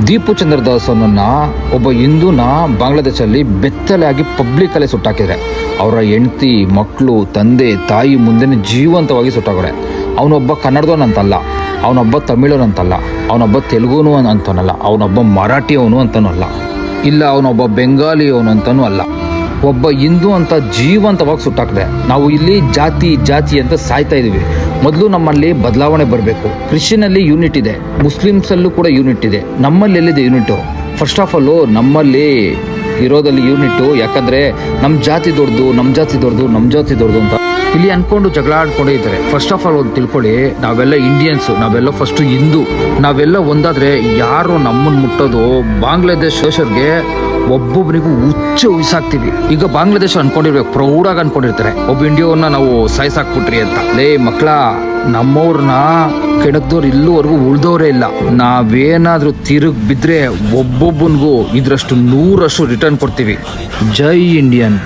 ದೀಪು ಚಂದ್ರದಾಸ್ ಅವನನ್ನು ಒಬ್ಬ ಹಿಂದೂನ ಬಾಂಗ್ಲಾದೇಶಲ್ಲಿ ಬೆತ್ತಲಾಗಿ ಪಬ್ಲಿಕ್ಕಲ್ಲೇ ಸುಟ್ಟಾಕಿದ್ರೆ ಅವರ ಹೆಂಡತಿ ಮಕ್ಕಳು ತಂದೆ ತಾಯಿ ಮುಂದೆನೇ ಜೀವಂತವಾಗಿ ಸುಟ್ಟಾಕವ್ರೆ. ಅವನೊಬ್ಬ ಕನ್ನಡದವನಂತಲ್ಲ, ಅವನೊಬ್ಬ ತಮಿಳನಂತಲ್ಲ, ಅವನೊಬ್ಬ ತೆಲುಗುನು ಅಂತನಲ್ಲ, ಅವನೊಬ್ಬ ಮರಾಠಿಯವನು ಅಂತನೂ ಅಲ್ಲ, ಇಲ್ಲ ಅವನೊಬ್ಬ ಬೆಂಗಾಲಿಯವನು ಅಂತನೂ ಅಲ್ಲ. ಒಬ್ಬ ಹಿಂದೂ ಅಂತ ಜೀವಂತವಾಗಿ ಸುಟ್ಟಾಕಿದೆ. ನಾವು ಇಲ್ಲಿ ಜಾತಿ ಜಾತಿ ಅಂತ ಸಾಯ್ತಾ ಇದ್ದೀವಿ. ಮೊದಲು ನಮ್ಮಲ್ಲಿ ಬದಲಾವಣೆ ಬರಬೇಕು. ಕ್ರಿಶ್ಚಿಯನಲ್ಲಿ ಯೂನಿಟ್ ಇದೆ, ಮುಸ್ಲಿಮ್ಸಲ್ಲೂ ಕೂಡ ಯೂನಿಟ್ ಇದೆ. ನಮ್ಮಲ್ಲಿ ಎಲ್ಲಿದೆ ಯೂನಿಟು? ಫಸ್ಟ್ ಆಫ್ ಆಲು ನಮ್ಮಲ್ಲಿ ಇರೋದಲ್ಲಿ ಯೂನಿಟ್ಟು. ಯಾಕಂದರೆ ನಮ್ಮ ಜಾತಿ ದೊಡ್ಡದು, ನಮ್ಮ ಜಾತಿ ದೊಡ್ಡದು, ನಮ್ಮ ಜಾತಿ ದೊಡ್ಡದು ಅಂತ ಇಲ್ಲಿ ಅಂದ್ಕೊಂಡು ಜಗಳ ಆಡ್ಕೊಂಡೇ ಇದ್ದಾರೆ. ಫಸ್ಟ್ ಆಫ್ ಆಲ್ ಒಂದು ತಿಳ್ಕೊಳ್ಳಿ, ನಾವೆಲ್ಲ ಇಂಡಿಯನ್ಸು, ನಾವೆಲ್ಲ ಫಸ್ಟು ಹಿಂದೂ. ನಾವೆಲ್ಲ ಒಂದಾದರೆ ಯಾರು ನಮ್ಮನ್ನು ಮುಟ್ಟೋದು ಬಾಂಗ್ಲಾದೇಶರ್ಗೆ ಒಬ್ಬೊಬ್ಬರಿಗೂ ಹುಚ್ಚ ಉಯ್ಸಾಕ್ತೀವಿ. ಈಗ ಬಾಂಗ್ಲಾದೇಶ ಅನ್ಕೊಂಡಿರ್ಬೇಕು, ಪ್ರೌಡಾಗಿ ಅನ್ಕೊಂಡಿರ್ತಾರೆ ಒಬ್ಬ ಇಂಡಿಯಾವನ್ನ ನಾವು ಸಾಯ್ಸಾಕ್ಬಿಟ್ರಿ ಅಂತ. ಲೇ ಮಕ್ಕಳ, ನಮ್ಮವ್ರನ್ನ ಕೆಣಕ್ದವ್ರು ಇಲ್ಲೂವರೆಗೂ ಉಳ್ದವರೇ ಇಲ್ಲ. ನಾವೇನಾದ್ರೂ ತಿರುಗಿ ಬಿದ್ರೆ ಒಬ್ಬೊಬ್ಬನಿಗೂ ಇದ್ರಷ್ಟು 100 ರಿಟರ್ನ್ ಕೊಡ್ತೀವಿ. ಜೈ ಇಂಡಿಯನ್.